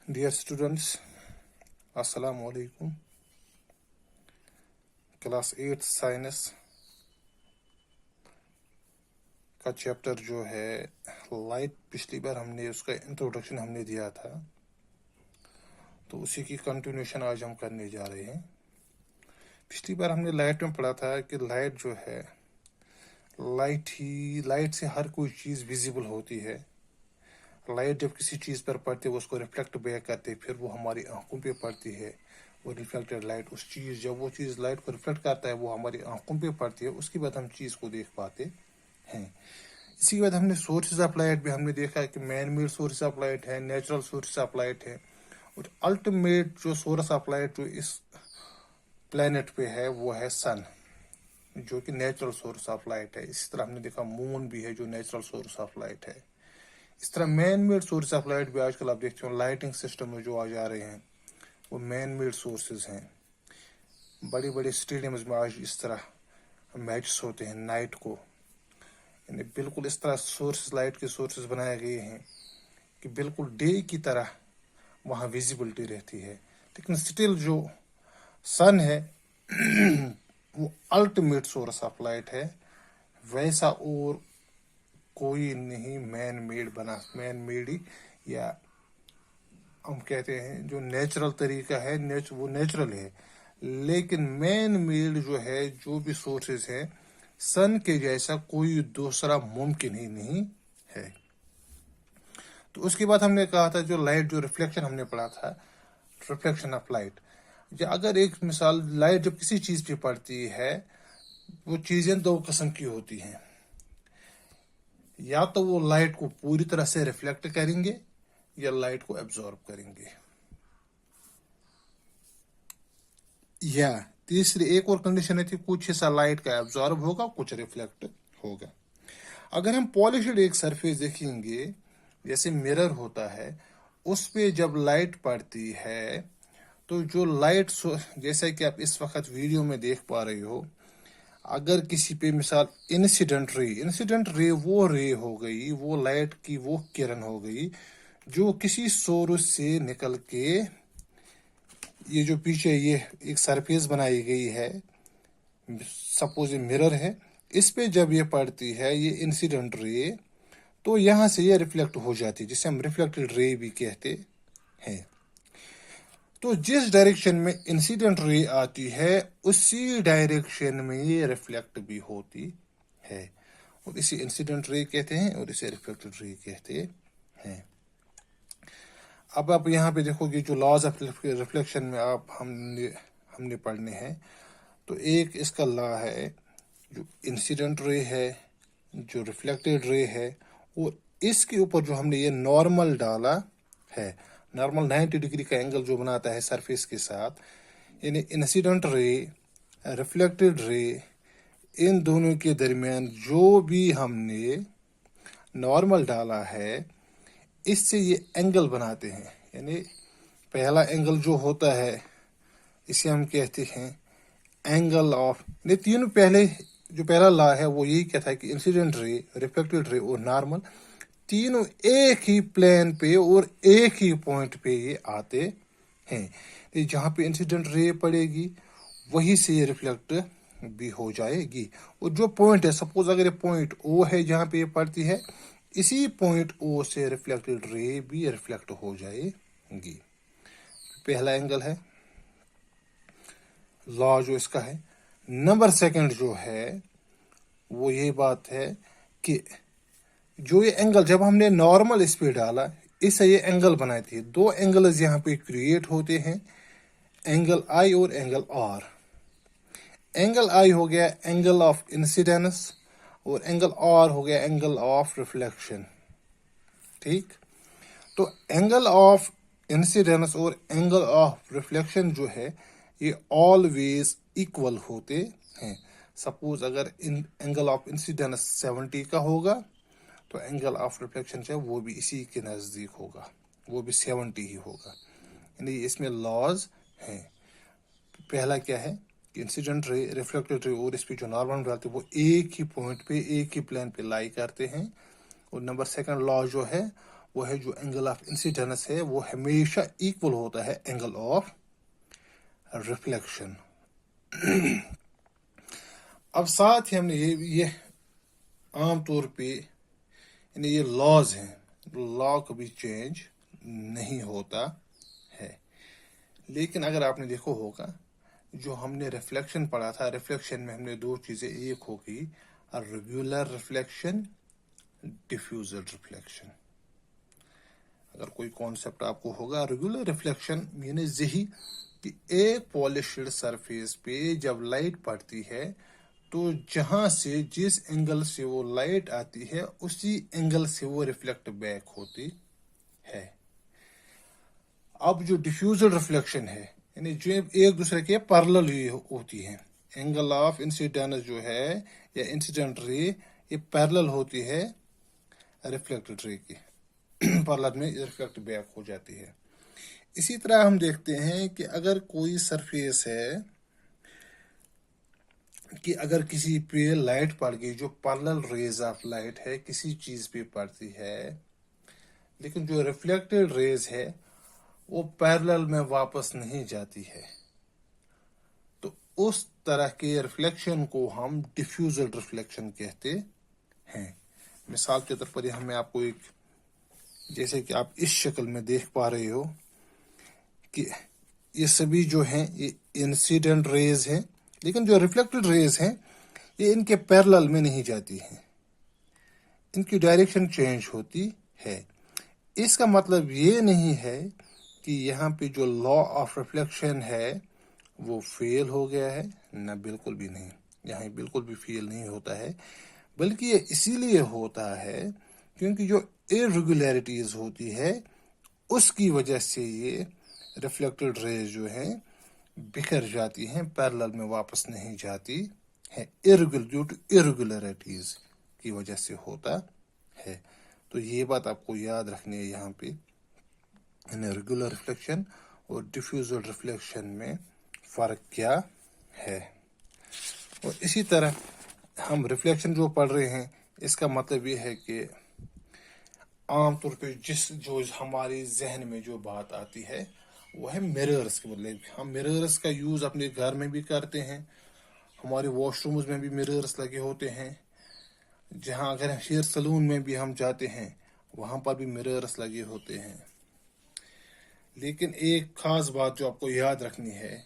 Dear students, Assalamu alaikum. Class 8 science का chapter जो है लाइट, पिछली बार हमने उसका इंट्रोडक्शन हमने दिया था, तो उसी की कंटिन्यूशन आज हम करने जा रहे हैं। पिछली बार हमने लाइट में पढ़ा था कि लाइट जो है, लाइट से हर कोई चीज़ विजिबल होती है। लाइट जब किसी चीज़ पर पड़ती है वो उसको रिफ्लेक्ट बैक करती है, फिर वो हमारी आंखों पे पड़ती है। वो रिफ्लेक्टेड लाइट, उस चीज़ जब वो चीज़ लाइट को रिफ्लेक्ट करता है वो हमारी आंखों पे पड़ती है, उसके बाद हम चीज़ को देख पाते हैं। इसी के बाद हमने सोर्सेज ऑफ लाइट भी हमने देखा कि man made source of light है, नेचुरल सोर्स ऑफ लाइट है, और अल्टीमेट जो सोर्स ऑफ लाइट जो इस प्लेनेट पे है वो है सन, जो कि नेचुरल सोर्स ऑफ लाइट है। इसी तरह हमने देखा मून भी है जो नेचुरल सोर्स ऑफ लाइट है। इस तरह man made source of light भी आजकल आप देखते हो लाइटिंग सिस्टम में जो आ जा रहे हैं वो मैन मेड सोर्सेज हैं। बड़े बड़े स्टेडियम्स में आज इस तरह मैचेस होते हैं नाइट को, यानी बिल्कुल इस तरह सोर्सेज, लाइट के सोर्सेज बनाए गए हैं कि बिल्कुल डे की तरह वहाँ विजिबिलिटी रहती है। लेकिन स्टिल जो सन है वो अल्टीमेट सोर्स ऑफ लाइट है, वैसा और कोई नहीं मैन मेड ही, या हम कहते हैं जो नेचुरल तरीका है वो नेचुरल है। लेकिन मैन मेड जो है, जो भी सोर्सेज है, सन के जैसा कोई दूसरा मुमकिन ही नहीं है। तो उसके बाद हमने कहा था जो लाइट, जो रिफ्लेक्शन हमने पढ़ा था, रिफ्लेक्शन ऑफ लाइट। अगर एक मिसाल, लाइट जब किसी चीज पे पड़ती है वो चीजें दो किस्म की होती हैं। या तो वो लाइट को पूरी तरह से रिफ्लेक्ट करेंगे या लाइट को एब्जॉर्ब करेंगे, या तीसरी एक और कंडीशन है कि कुछ हिस्सा लाइट का एब्जॉर्ब होगा, कुछ रिफ्लेक्ट होगा। अगर हम पॉलिश्ड एक सरफेस देखेंगे, जैसे मिरर होता है, उस पे जब लाइट पड़ती है तो जो लाइट, जैसा कि आप इस वक्त वीडियो में देख पा रहे हो, अगर किसी पे मिसाल इंसिडेंट रे वो रे हो गई, वो लाइट की वो किरण हो गई जो किसी सोर्स से निकल के ये जो पीछे ये एक सरफेस बनाई गई है, सपोज ये मिरर है, इस पे जब ये पड़ती है ये इंसिडेंट रे, तो यहाँ से ये रिफ्लेक्ट हो जाती है, जिसे हम रिफ्लेक्टेड रे भी कहते हैं। तो जिस डायरेक्शन में इंसिडेंट रे आती है उसी डायरेक्शन में ये रिफ्लेक्ट भी होती है, और इसे इंसिडेंट रे कहते हैं और इसे रिफ्लेक्टेड रे कहते हैं। अब आप यहाँ पे देखोगे जो लॉज ऑफ रिफ्लेक्शन में हमने पढ़ने हैं, तो एक इसका लॉ है जो इंसिडेंट रे है, जो रिफ्लेक्टेड रे है, और इसके ऊपर जो हमने ये नॉर्मल डाला है, नॉर्मल 90 डिग्री का एंगल जो बनाता है सरफेस के साथ, यानी इंसिडेंट रे, रिफ्लेक्टेड रे, इन दोनों के दरमियान जो भी हमने नॉर्मल डाला है, इससे ये एंगल बनाते हैं। यानी पहला एंगल जो होता है इसे हम कहते हैं एंगल ऑफ, तीनों पहले जो पहला लॉ है वो यही कहता है कि इंसिडेंट रे, रिफ्लेक्टेड रे और नॉर्मल तीनों एक ही प्लेन पे और एक ही पॉइंट पे ये आते हैं। जहाँ पे इंसिडेंट रे पड़ेगी वहीं से ये रिफ्लेक्ट भी हो जाएगी, और जो पॉइंट है, सपोज अगर ये पॉइंट ओ है जहाँ पे ये पड़ती है, इसी पॉइंट ओ से रिफ्लेक्टेड रे भी रिफ्लेक्ट हो जाएगी। पहला एंगल है लॉ जो इसका है। नंबर सेकंड जो है वो ये बात है कि जो ये एंगल जब हमने नॉर्मल इस पे डाला, इससे ये एंगल बनाई थी, दो एंगल्स यहाँ पे क्रिएट होते हैं, एंगल आई और एंगल आर। एंगल आई हो गया एंगल ऑफ इंसिडेंस और एंगल आर हो गया एंगल ऑफ रिफ्लेक्शन। ठीक, तो एंगल ऑफ इंसिडेंस और एंगल ऑफ रिफ्लेक्शन जो है ये ऑलवेज इक्वल होते हैं। सपोज अगर एंगल ऑफ इंसिडेंस 70 का होगा तो एंगल ऑफ रिफ्लेक्शन जो है वो भी इसी के नज़दीक होगा, वो भी 70 ही होगा। यानी इसमें लॉज हैं। पहला क्या है कि इंसिडेंट रे, रिफ्लेक्टेड रे और इस पे जो नॉर्मल डालते हैं वो एक ही पॉइंट पे, एक ही प्लेन पे लाई करते हैं। और नंबर सेकंड लॉ जो है وہ ہے جو اینگل آف انسیڈنس ہے وہ ہمیشہ ایکول ہوتا ہے اینگل آف ریفلیکشن. اب ساتھ ہی ہم نے یہ عام طور پہ یعنی یہ لاز ہیں، لا کبھی چینج نہیں ہوتا ہے. لیکن اگر آپ نے دیکھو ہوگا جو ہم نے ریفلیکشن پڑھا تھا، ریفلیکشن میں ہم نے دو چیزیں، ایک ہوگی ریگولر ریفلیکشن، ڈیفیوزل ریفلیکشن. اگر کوئی کانسیپٹ آپ کو ہوگا، ریگولر ریفلیکشن مینز یہی کہ ایک پالشڈ سرفیس پہ جب لائٹ پڑتی ہے تو جہاں سے جس اینگل سے وہ لائٹ آتی ہے اسی اینگل سے وہ ریفلیکٹ بیک ہوتی ہے. اب جو ڈیفیوزل ریفلیکشن ہے یعنی جو ایک دوسرے کے پیرلل ہوتی ہیں، اینگل آف انسیڈنس جو ہے یا انسیڈنٹ رے یہ پیرلل ہوتی ہے ریفلیکٹڈ رے کے، پیرلل میں ریفلیکٹ بیک ہو جاتی ہے. اسی طرح ہم دیکھتے ہیں کہ اگر کوئی سرفیس ہے کہ اگر کسی پہ لائٹ پڑ گئی، جو پیرلل ریز آف لائٹ ہے کسی چیز پہ پڑتی ہے، لیکن جو ریفلیکٹڈ ریز ہے وہ پیرلل میں واپس نہیں جاتی ہے، تو اس طرح کے ریفلیکشن کو ہم ڈیفیوزل ریفلیکشن کہتے ہیں. مثال کے طور پر یہاں میں آپ کو ایک، جیسے کہ آپ اس شکل میں دیکھ پا رہے ہو کہ یہ سبھی جو ہیں یہ انسیڈنٹ ریز ہیں، لیکن جو ریفلیکٹڈ ریز ہیں یہ ان کے پیرلل میں نہیں جاتی ہیں، ان کی ڈائریکشن چینج ہوتی ہے. اس کا مطلب یہ نہیں ہے کہ یہاں پہ جو لا آف ریفلیکشن ہے وہ فیل ہو گیا ہے، نہ بالکل بھی نہیں، یہاں بالکل بھی فیل نہیں ہوتا ہے، بلکہ یہ اسی لیے ہوتا ہے کیونکہ جو ارریگولیرٹیز ہوتی ہے اس کی وجہ سے یہ ریفلیکٹڈ ریز جو ہیں بکھر جاتی ہیں، پیرلل میں واپس نہیں جاتی ہے، ڈیو ٹو ارریگولیرٹیز کی وجہ سے ہوتا ہے. تو یہ بات آپ کو یاد رکھنی ہے یہاں پہ، ریگولر ریفلیکشن اور ڈیفیوزل ریفلیکشن میں فرق کیا ہے. اور اسی طرح ہم ریفلیکشن جو پڑھ رہے ہیں اس کا مطلب یہ ہے کہ عام طور پہ جو ہمارے ذہن میں جو بات آتی ہے وہ ہے مررس کے مطلب. ہم مررس کا یوز اپنے گھر میں بھی کرتے ہیں، ہمارے واش رومز میں بھی مررس لگے ہوتے ہیں، جہاں اگر ہیئر سلون میں بھی ہم جاتے ہیں وہاں پر بھی مررس لگے ہوتے ہیں. لیکن ایک خاص بات جو آپ کو یاد رکھنی ہے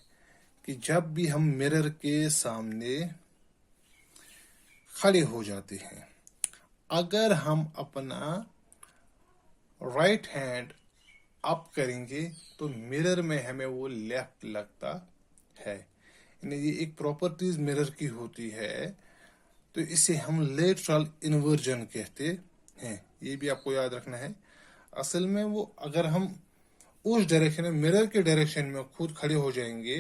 کہ جب بھی ہم مرر کے سامنے کھڑے ہو جاتے ہیں، اگر ہم اپنا رائٹ ہینڈ اپ کریں گے تو مرر میں ہمیں وہ لیفٹ لگتا ہے، یعنی یہ ایک پراپرٹیز مرر کی ہوتی ہے، تو اسے ہم لیٹرل انورجن کہتے ہیں. یہ بھی آپ کو یاد رکھنا ہے. اصل میں وہ اگر ہم اس ڈائریکشن میں مرر کے ڈائریکشن میں خود کھڑے ہو جائیں گے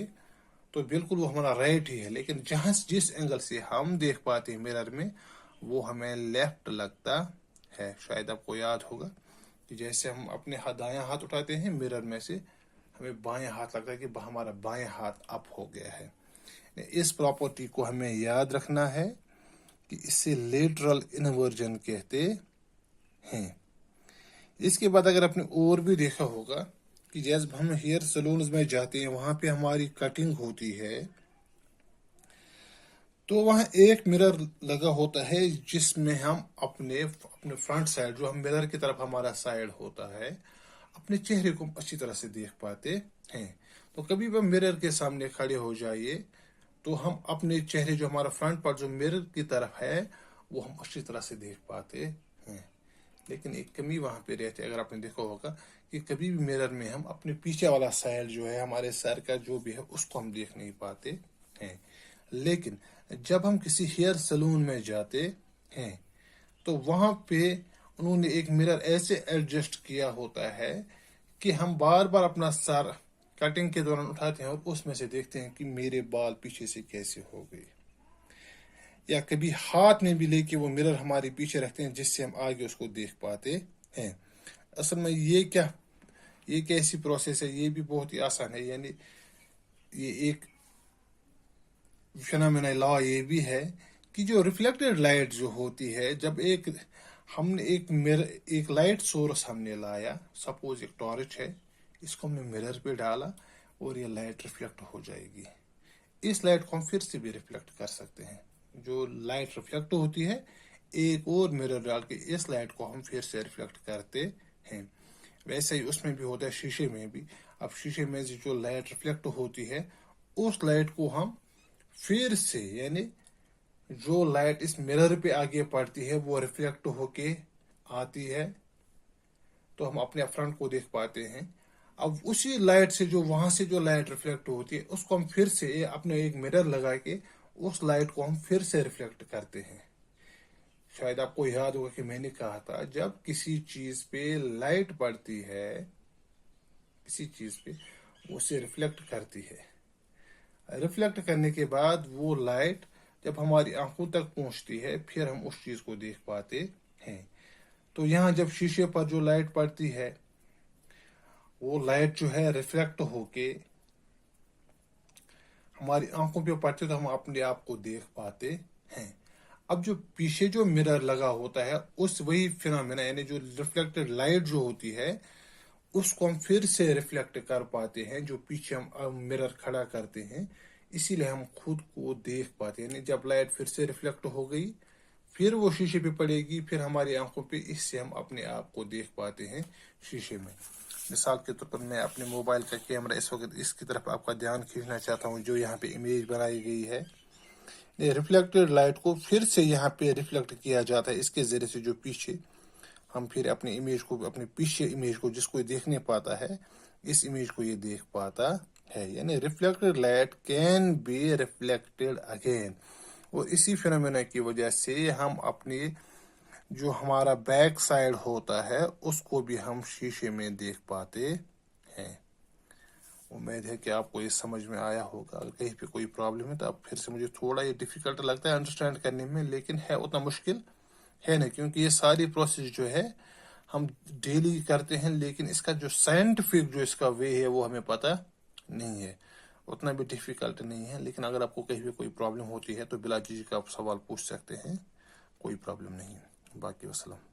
تو بالکل وہ ہمارا رائٹ ہی ہے، لیکن جس اینگل سے ہم دیکھ پاتے ہیں مرر میں وہ ہمیں لیفٹ لگتا ہے. شاید آپ کو یاد ہوگا کہ جیسے ہم اپنے دایاں ہاتھ اٹھاتے ہیں مرر میں سے ہمیں بائیں ہاتھ لگتا ہے کہ ہمارا بائیں ہاتھ اپ ہو گیا ہے. اس پراپرٹی کو ہمیں یاد رکھنا ہے کہ اسے لیٹرل انورجن کہتے ہیں. اس کے بعد اگر آپ نے اور بھی دیکھا ہوگا کہ جب ہم ہیئر سلونز میں جاتے ہیں وہاں پہ ہماری کٹنگ ہوتی ہے تو وہاں ایک مرر لگا ہوتا ہے جس میں ہم اپنے فرنٹ سائڈ، جو ہم مرر کی طرف ہمارا سائڈ ہوتا ہے، اپنے چہرے کو اچھی طرح سے دیکھ پاتے ہیں. تو کبھی بھی مرر کے سامنے کھڑے ہو جائیے تو ہم اپنے چہرے، جو ہمارا فرنٹ پارٹ جو مرر کی طرف ہے وہ ہم اچھی طرح سے دیکھ پاتے ہیں. لیکن ایک کمی وہاں پہ رہتی ہے، اگر آپ نے دیکھا ہوگا کہ کبھی بھی مرر میں ہم اپنے پیچھے والا سائڈ جو ہے ہمارے سر کا جو بھی ہے اس کو ہم دیکھ نہیں پاتے ہیں. لیکن جب ہم کسی ہیئر سلون میں جاتے ہیں تو وہاں پہ انہوں نے ایک مرر ایسے ایڈجسٹ کیا ہوتا ہے کہ ہم بار بار اپنا سر کٹنگ کے دوران اٹھاتے ہیں اور اس میں سے دیکھتے ہیں کہ میرے بال پیچھے سے کیسے ہو گئے، یا کبھی ہاتھ میں بھی لے کے وہ مرر ہمارے پیچھے رکھتے ہیں جس سے ہم آگے اس کو دیکھ پاتے ہیں. اصل میں یہ کیسی پروسیس ہے، یہ بھی بہت ہی آسان ہے. یعنی یہ ایک فینومینا لا یہ بھی ہے کہ جو ریفلیکٹڈ لائٹ جو ہوتی ہے، جب ایک हमने एक लाइट सोर्स हमने लाया, सपोज एक टॉर्च है, इसको हमने मिरर पे डाला और ये लाइट रिफ्लेक्ट हो जाएगी। इस लाइट को हम फिर से भी रिफ्लेक्ट कर सकते हैं। जो लाइट रिफ्लेक्ट होती है, एक और मिरर डाल के इस लाइट को हम फिर से रिफ्लेक्ट करते हैं। वैसे ही उसमें भी होता है, शीशे में भी। अब शीशे में से जो लाइट रिफ्लेक्ट होती है, उस लाइट को हम फिर से, यानी जो लाइट इस मिरर पे आगे पड़ती है वो रिफ्लेक्ट होके आती है, तो हम अपने फ्रंट को देख पाते हैं। अब उसी लाइट से, जो वहां से जो लाइट रिफ्लेक्ट होती है, उसको हम फिर से अपने एक मिरर लगा के उस लाइट को हम फिर से रिफ्लेक्ट करते हैं। शायद आपको याद होगा कि मैंने कहा था, जब किसी चीज पे लाइट पड़ती है, किसी चीज पे, वो उसे रिफ्लेक्ट करती है। रिफ्लेक्ट करने के बाद वो लाइट जब हमारी आंखों तक पहुंचती है, फिर हम उस चीज को देख पाते हैं। तो यहाँ जब शीशे पर जो लाइट पड़ती है, वो लाइट जो है रिफ्लेक्ट होके हमारी आंखों पे पड़ती है, तो हम अपने आप को देख पाते हैं। अब जो पीछे जो मिरर लगा होता है, उस वही फिनोमेना, यानी जो रिफ्लेक्टेड लाइट जो होती है, उसको हम फिर से रिफ्लेक्ट कर पाते हैं। जो पीछे हम मिरर खड़ा करते हैं, इसीलिए हम खुद को देख पाते हैं। यानी जब लाइट फिर से रिफ्लेक्ट हो गई, फिर वो शीशे पे पड़ेगी, फिर हमारी आंखों पे, इससे हम अपने आप को देख पाते हैं शीशे में। मिसाल के तौर पर मैं अपने मोबाइल का कैमरा इस वक्त इसकी तरफ आपका ध्यान खींचना चाहता हूँ, जो यहाँ पे इमेज बनाई गई है। रिफ्लेक्टेड लाइट को फिर से यहाँ पे रिफ्लेक्ट किया जाता है इसके जरिए से, जो पीछे हम फिर अपनी इमेज को, अपने पीछे इमेज को जिसको देखने पाता है, इस इमेज को ये देख पाता है। यानी reflected light can be reflected again. और इसी फिनोमेना की वजह से हम अपने, जो हमारा बैक साइड होता है, उसको भी हम शीशे में देख पाते हैं। उम्मीद है कि आपको ये समझ में आया होगा। अगर कहीं पे कोई प्रॉब्लम है तो आप फिर से, मुझे थोड़ा ये डिफिकल्ट लगता है अंडरस्टैंड करने में, लेकिन है उतना मुश्किल है नहीं, क्योंकि ये सारी प्रोसेस जो है हम डेली करते हैं, लेकिन इसका जो साइंटिफिक जो इसका वे है वो हमें पता नहीं है। उतना भी डिफिकल्ट नहीं है, लेकिन अगर आपको कहीं भी कोई प्रॉब्लम होती है तो बिला झिझक आप सवाल पूछ सकते हैं, कोई प्रॉब्लम नहीं है। बाकी वसलम।